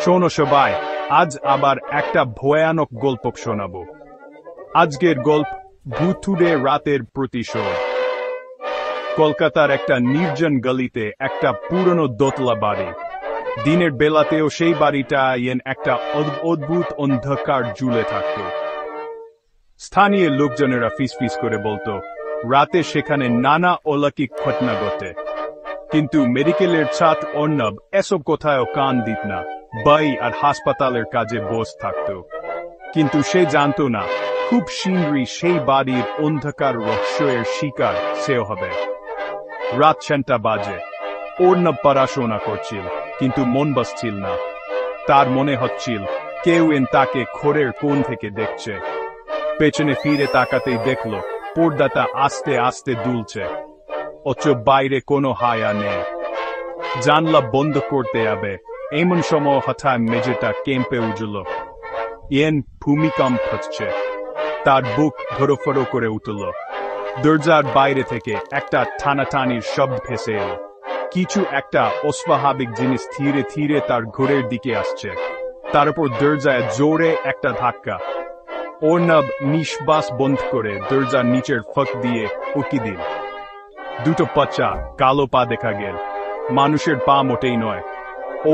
শোনো সবাই, আজ আবার একটা ভয়ানক গল্প শোনাবো। আজকের গল্প ভুতুড়ে রাতের প্রতিশোধ। কলকাতার একটা নির্জন গলিতে একটা পুরনো দোতলা বাড়ি। দিনের বেলাতেও সেই বাড়িটা একটা অদ্ভুত অন্ধকার ঝুলে থাকত। স্থানীয় লোকজনেরা ফিসফিস করে বলতো রাতে সেখানে নানা অলৌকিক ঘটনা ঘটে। কিন্তু মেডিকেলের ছাত্র অর্ণব এসব কোথাও কান দিত না, বাই আর হাসপাতালের কাজে বস থাকত। কিন্তু সে জানত না খুব শীঘ্রই সেই বাড়ির অন্ধকার রহস্যের শিকার সেও হবে। রাত 6টা বাজে। অর্ণব পড়াশোনা করছিল, কিন্তু মন বসছিল না। তার মনে হচ্ছিল কেউ তাকে ঘরের কোণ থেকে দেখছে। পেছনে ফিরে তাকাতেই দেখল পর্দাটা আস্তে আস্তে দুলছে, অথচ বাইরে কোনো হায়া নেই। জানলা বন্ধ করতে হবে এমন সময় হঠাৎ মেঝেটা কেঁপে উঠল। ভূমিকম্প হচ্ছে। তার বুক ধড়ফড় করে উঠল। দরজার বাইরে থেকে একটা টানাটানির শব্দ ভেসে এলো। কিছু একটা অস্বাভাবিক জিনিস ধীরে ধীরে তার ঘরের দিকে আসছে। তার উপর দরজায় জোরে একটা ধাক্কা। অর্ণব নিঃশ্বাস বন্ধ করে দরজার নিচের ফাঁক দিয়ে উকি দিল। দুটো পচা কালো পা দেখা গেল। মানুষের পা মোটেই নয়।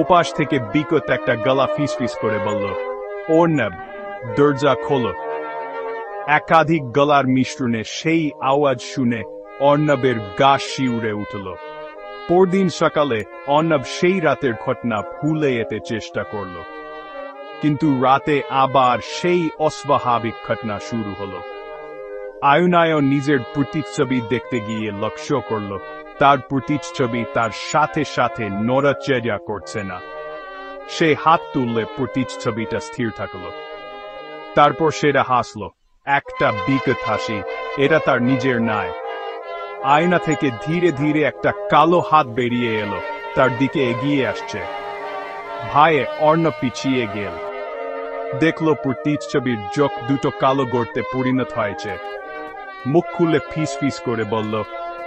ওপাশ থেকে বিকট একটা গলা ফিসফিস করে বলল, অর্ণব, দরজা খোলো। একাধিক গলার মিশ্রণে সেই আওয়াজ শুনে অর্ণবের গা শিউরে উঠল। পরদিন সকালে অর্ণব সেই রাতের ঘটনা ভুলে যেতে চেষ্টা করল। কিন্তু রাতে আবার সেই অস্বাভাবিক ঘটনা শুরু হলো। আয়নায় নিজের প্রতিচ্ছবি দেখতে গিয়ে লক্ষ্য করল তার প্রতিচ্ছবি তার সাথে সাথে নড়াচড়া করছে না। সে হাত তুললে প্রতিচ্ছবিটা স্থির থাকল। তারপর সেটা হাসল, একটা বিকট হাসি। এটা তার নিজের নয়। আয়না থেকে ধীরে ধীরে একটা কালো হাত বেরিয়ে এলো, তার দিকে এগিয়ে আসছে। ভয়ে অর্ণব পিছিয়ে গেল। দেখল প্রতিচ্ছবির চোখ দুটো কালো গর্তে পরিণত হয়েছে। মুখ খুলে ফিস ফিস করে বলল,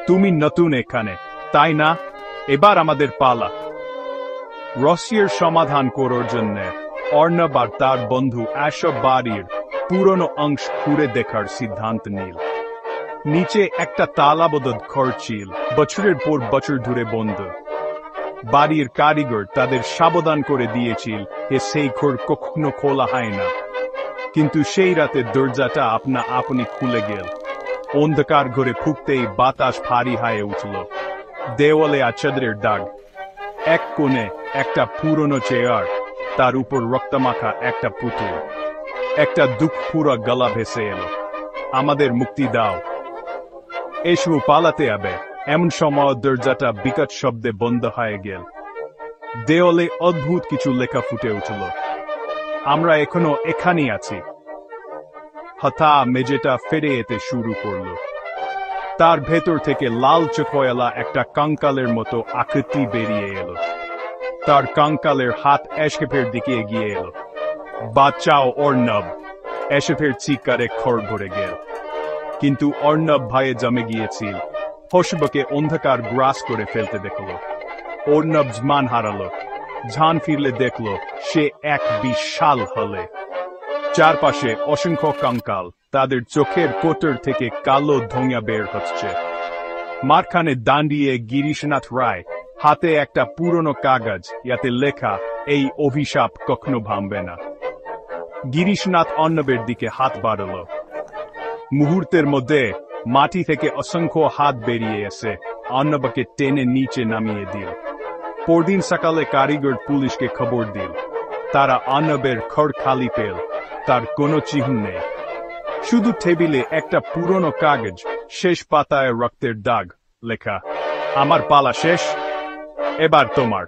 তুমি নতুন এখানে, তাই না? এবার আমাদের পালা। রহস্যের সমাধান করার জন্য অর্ণব আর তার বন্ধু এসব বাড়ির পুরনো অংশ ঘুরে দেখার সিদ্ধান্ত নিল। নিচে একটা তালাবদ্ধ ঘর ছিল, বছরের পর বছর ধরে বন্ধ। বাড়ির কারিগর তাদের সাবধান করে দিয়েছিল সেই ঘর কখনো খোলা হয় না। কিন্তু সেই রাতে দরজাটা আপনি খুলে গেল। অন্ধকার ঘরে ফুঁকতেই বাতাস ভারী হয়ে উঠল। দেওয়ালে আচ্ছাদনের দাগ। এক কোণে একটা পুরনো চেয়ার, তার উপর রক্তমাখা একটা পুতুল। একটা দুঃখপুরা গলা ভেসে এলো, আমাদের মুক্তি দাও। এসব পালাতে হবে। এমন সময় দরজাটা বিকট শব্দে বন্ধ হয়ে গেল। দেওয়ালে অদ্ভুত কিছু লেখা ফুটে উঠল, আমরা এখনো এখানেই আছি। হঠাৎ মেঝেটা ফেটে যেতে শুরু করল। তার ভেতর থেকে লাল চোখওয়ালা একটা কঙ্কালের মতো আকৃতি বেরিয়ে এলো। তার কঙ্কালের হাত এসকেফের দিকে এগিয়ে এলো। বাঁচাও অর্ণব! এসকেফের চিৎকারে ঘর ভরে গেল। কিন্তু অর্ণব ভয়ে জমে গিয়েছিল। হর্ষবকে অন্ধকার গ্রাস করে ফেলতে দেখল। অর্ণব মান হারালো। ঝান ফিরলে দেখল সে এক বিশাল হলে। চারপাশে অসংখ্য কঙ্কাল, তাদের চোখের কোটর থেকে কালো ধোঁয়া বের হচ্ছে। মাঝখানে দাঁড়িয়ে গিরিশনাথ রায়, হাতে একটা পুরনো কাগজ, ইয়াতে লেখা, এই অভিশাপ কখনো ভাঙবে না। গিরিশনাথ অর্ণবের দিকে হাত বাড়াল। মুহূর্তের মধ্যে মাটি থেকে অসংখ্য হাত বেরিয়ে এসে অর্ণবকে টেনে নিচে নামিয়ে দিল। পরদিন সকালে কারিগর পুলিশকে খবর দিল। তারা অর্ণবের ঘর খালি পেল। তার কোনো চিহ্ন নেই, শুধু টেবিলে একটা পুরনো কাগজ, শেষ পাতায় রক্তের দাগ, লেখা, আমার পালা শেষ, এবার তোমার।